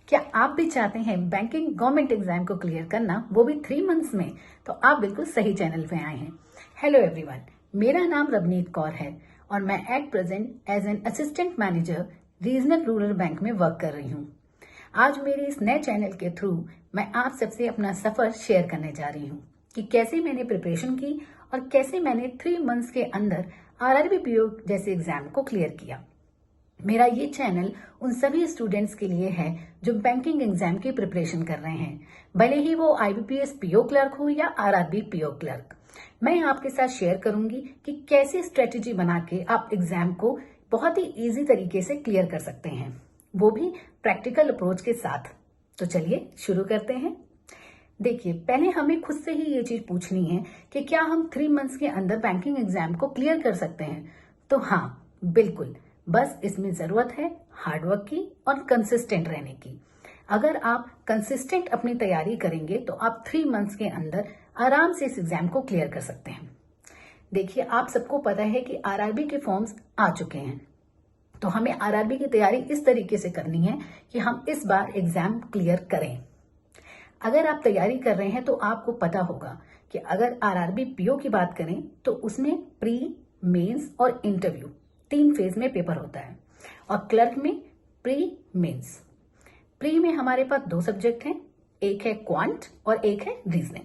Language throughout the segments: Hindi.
क्या आप भी चाहते हैं बैंकिंग गवर्नमेंट एग्जाम को क्लियर करना, वो भी 3 मंथ्स में? तो आप बिल्कुल सही चैनल पे आए हैं। हेलो एवरीवन, मेरा नाम रवनीत कौर है और मैं at present as an assistant manager regional rural bank में वर्क कर रही हूँ। आज मेरे इस नए चैनल के थ्रू मैं आप सबसे अपना सफर शेयर करने जा रही हूँ कि कैसे मैंने प्रिपरेशन की और कैसे मैंने 3 मंथ्स के अंदर आरआरबी पीओ जैसे एग्जाम को क्लियर किया। मेरा ये चैनल उन सभी स्टूडेंट्स के लिए है जो बैंकिंग एग्जाम की प्रिपरेशन कर रहे हैं, भले ही वो आईबीपीएस पीओ क्लर्क हो या आरआरबी पीओ क्लर्क। मैं आपके साथ शेयर करूंगी कि कैसे स्ट्रेटेजी बना के आप एग्जाम को बहुत ही इजी तरीके से क्लियर कर सकते हैं, वो भी प्रैक्टिकल अप्रोच के साथ। तो चलिए शुरू करते हैं। देखिए, पहले हमें खुद से ही ये चीज पूछनी है कि क्या हम 3 मंथ्स के अंदर बैंकिंग एग्जाम को क्लियर कर सकते हैं? तो हाँ, बिल्कुल। बस इसमें जरूरत है हार्डवर्क की और कंसिस्टेंट रहने की। अगर आप कंसिस्टेंट अपनी तैयारी करेंगे तो आप 3 मंथ्स के अंदर आराम से इस एग्जाम को क्लियर कर सकते हैं। देखिए, आप सबको पता है कि आरआरबी के फॉर्म्स आ चुके हैं, तो हमें आरआरबी की तैयारी इस तरीके से करनी है कि हम इस बार एग्जाम क्लियर करें। अगर आप तैयारी कर रहे हैं तो आपको पता होगा कि अगर आरआरबी पीओ की बात करें तो उसमें प्री, मेंस और इंटरव्यू 3 फेज में पेपर होता है और क्लर्क में प्री, मेंस। प्री में हमारे पास 2 सब्जेक्ट हैं, एक है क्वांट और एक है रीजनिंग।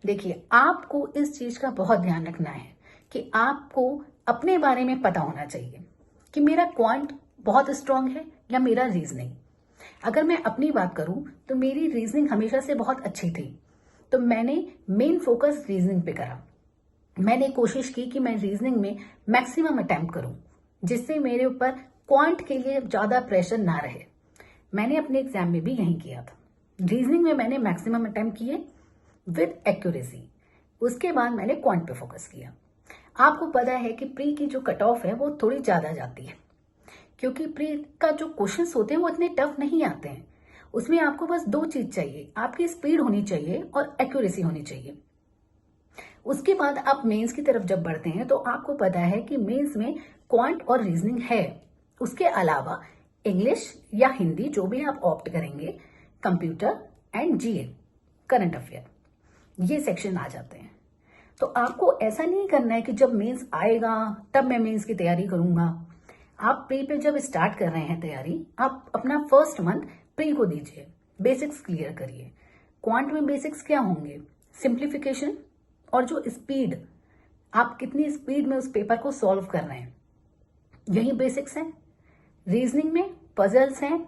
देखिए, आपको इस चीज का बहुत ध्यान रखना है कि आपको अपने बारे में पता होना चाहिए कि मेरा क्वांट बहुत स्ट्रांग है या मेरा रीजनिंग। अगर मैं अपनी बात करूं तो मेरी रीजनिंग हमेशा से बहुत अच्छी थी, तो मैंने मेन फोकस रीजनिंग पे करा। मैंने कोशिश की कि मैं रीजनिंग में मैक्सिमम अटेम्प्ट करूं, जिससे मेरे ऊपर क्वांट के लिए ज्यादा प्रेशर ना रहे। मैंने अपने एग्जाम में भी यही किया था। रीजनिंग में मैंने मैक्सिमम अटेम्प्ट किए विद एक्यूरेसी। उसके बाद मैंने क्वांट पे फोकस किया। आपको पता है कि प्री की जो कट ऑफ है वो थोड़ी ज्यादा जाती है, क्योंकि प्री का जो क्वेश्चंस होते हैं वो इतने टफ नहीं आते हैं। उसमें आपको बस 2 चीज चाहिए, आपकी स्पीड होनी चाहिए और एक्यूरेसी होनी चाहिए। उसके बाद आप मेंस की तरफ जब बढ़ते हैं तो आपको पता है कि मेंस में क्वांट और रीजनिंग है, उसके अलावा इंग्लिश या हिंदी जो भी आप ऑप्ट करेंगे, computer and GA, current affair, ये सेक्शन आ जाते हैं। तो आपको ऐसा नहीं करना है कि जब मेंस आएगा तब मैं मेंस की तैयारी करूंगा। आप प्री पे जब स्टार्ट कर रहे हैं तैयारी, आप अपना फर्स्ट मंथ प्री को दीजिए, बेसिक्स क्लियर करिए। क्वांट में बेसिक्स क्या होंगे? सिंप्लीफिकेशन और जो स्पीड, आप कितनी स्पीड में उस पेपर को सॉल्व कर रहे हैं, यही बेसिक्स हैं। रीजनिंग में पजल्स हैं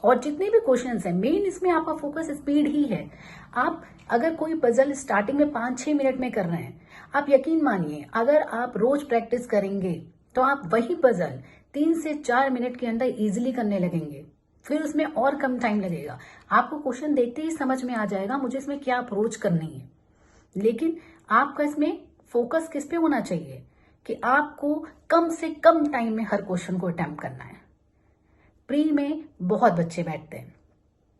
और जितने भी क्वेश्चंस हैं, मेन इसमें आपका फोकस स्पीड ही है। आप अगर कोई पजल स्टार्टिंग में 5-6 मिनट में कर रहे हैं, आप यकीन मानिए अगर आप रोज प्रैक्टिस करेंगे तो आप वही पजल 3 से 4 मिनट के अंदर इजिली करने लगेंगे। फिर उसमें और कम टाइम लगेगा, आपको क्वेश्चन देखते ही समझ में आ जाएगा मुझे इसमें क्या अप्रोच करनी है। लेकिन आपका इसमें फोकस किस पे होना चाहिए कि आपको कम से कम टाइम में हर क्वेश्चन को अटेम्प्ट करना है। प्री में बहुत बच्चे बैठते हैं,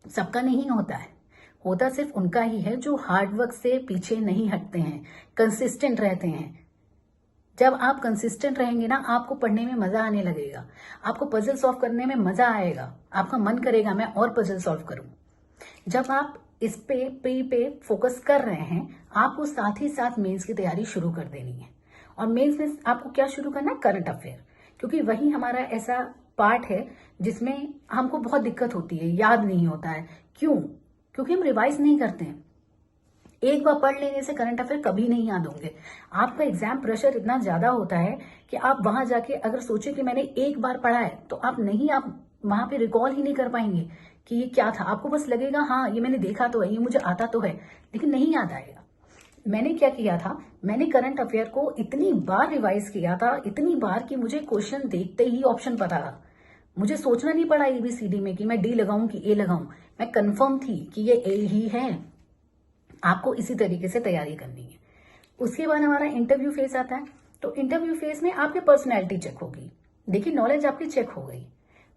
सबका नहीं होता है, होता सिर्फ उनका ही है जो हार्डवर्क से पीछे नहीं हटते हैं, कंसिस्टेंट रहते हैं। जब आप कंसिस्टेंट रहेंगे ना, आपको पढ़ने में मजा आने लगेगा, आपको पजल सॉल्व करने में मजा आएगा, आपका मन करेगा मैं और पजल सॉल्व करूं। जब आप इस पे प्री पे फोकस कर रहे हैं, आपको साथ ही साथ मेंस की तैयारी शुरू कर देनी है। और मेंस में आपको क्या शुरू करना है? करंट अफेयर, क्योंकि वही हमारा ऐसा पार्ट है जिसमें हमको बहुत दिक्कत होती है, याद नहीं होता है। क्यों? क्योंकि हम रिवाइज नहीं करते हैं। एक बार पढ़ लेने से करंट अफेयर कभी नहीं याद होंगे। आपका एग्जाम प्रेशर इतना ज्यादा होता है कि आप वहां जाके अगर सोचे कि मैंने एक बार पढ़ा है तो आप वहां पे रिकॉल ही नहीं कर पाएंगे कि ये क्या था। आपको बस लगेगा हाँ ये मैंने देखा तो है, ये मुझे आता तो है, लेकिन नहीं याद आएगा। मैंने क्या किया था, मैंने करंट अफेयर को इतनी बार रिवाइज किया था, इतनी बार कि मुझे क्वेश्चन देखते ही ऑप्शन पता था। मुझे सोचना नहीं पड़ा एबीसीडी में कि मैं डी लगाऊं कि ए लगाऊं, मैं कंफर्म थी कि ये ए ही है। आपको इसी तरीके से तैयारी करनी है। उसके बाद हमारा इंटरव्यू फेज आता है, तो इंटरव्यू फेज में आपकी पर्सनैलिटी चेक होगी। देखिए, नॉलेज आपकी चेक हो गई,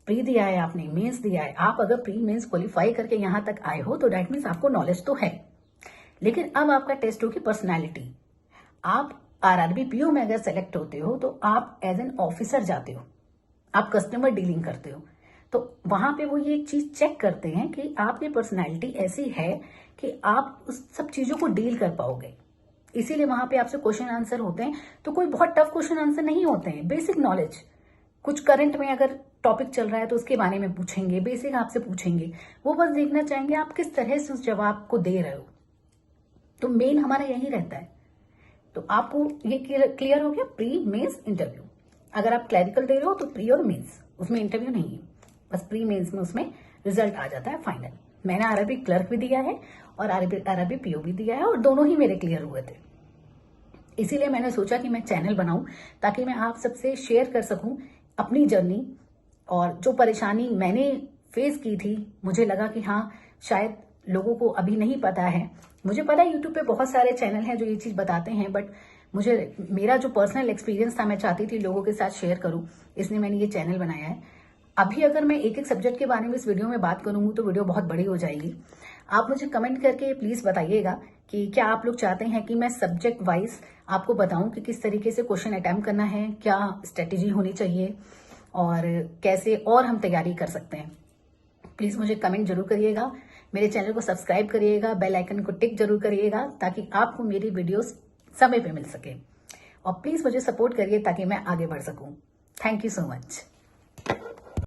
प्री दिया है आपने, मेंस दिया है। आप अगर प्री मेंस क्वालिफाई करके यहां तक आए हो तो दैट मीन्स आपको नॉलेज तो है। लेकिन अब आपका टेस्ट होगी पर्सनैलिटी। आप आरआरबी पीओ में अगर सेलेक्ट होते हो तो आप एज एन ऑफिसर जाते हो, आप कस्टमर डीलिंग करते हो, तो वहां पे वो ये चीज चेक करते हैं कि आपकी पर्सनैलिटी ऐसी है कि आप उस सब चीजों को डील कर पाओगे। इसीलिए वहां पे आपसे क्वेश्चन आंसर होते हैं। तो कोई बहुत टफ क्वेश्चन आंसर नहीं होते हैं, बेसिक नॉलेज, कुछ करंट में अगर टॉपिक चल रहा है तो उसके बारे में पूछेंगे, बेसिक आपसे पूछेंगे। वो बस देखना चाहेंगे आप किस तरह से उस जवाब को दे रहे हो। तो मेन हमारा यही रहता है। तो आपको ये क्लियर हो गया, प्री मेंस इंटरव्यू। अगर आप क्लैरिकल दे रहे हो तो प्री और मेंस, उसमें इंटरव्यू नहीं है, बस प्री मेंस में उसमें रिजल्ट आ जाता है फाइनल। मैंने आरआरबी क्लर्क भी दिया है और आरआरबी पीओ भी दिया है और दोनों ही मेरे क्लियर हुए थे। इसीलिए मैंने सोचा कि मैं चैनल बनाऊं ताकि मैं आप सबसे शेयर कर सकूं अपनी जर्नी और जो परेशानी मैंने फेस की थी। मुझे लगा कि हाँ, शायद लोगों को अभी नहीं पता है। मुझे पता है यूट्यूब पे बहुत सारे चैनल हैं जो ये चीज बताते हैं, बट मुझे मेरा जो पर्सनल एक्सपीरियंस था मैं चाहती थी लोगों के साथ शेयर करूं, इसलिए मैंने ये चैनल बनाया है। अभी अगर मैं एक एक सब्जेक्ट के बारे में इस वीडियो में बात करूंगी तो वीडियो बहुत बड़ी हो जाएगी। आप मुझे कमेंट करके प्लीज बताइएगा कि क्या आप लोग चाहते हैं कि मैं सब्जेक्ट वाइज आपको बताऊं कि किस तरीके से क्वेश्चन अटेम्प्ट करना है, क्या स्ट्रेटेजी होनी चाहिए और कैसे और हम तैयारी कर सकते हैं। प्लीज मुझे कमेंट जरूर करिएगा, मेरे चैनल को सब्सक्राइब करिएगा, बेल आइकन को टिक जरूर करिएगा ताकि आपको मेरी वीडियोस समय पे मिल सके। और प्लीज मुझे सपोर्ट करिए ताकि मैं आगे बढ़ सकूं। Thank you so much.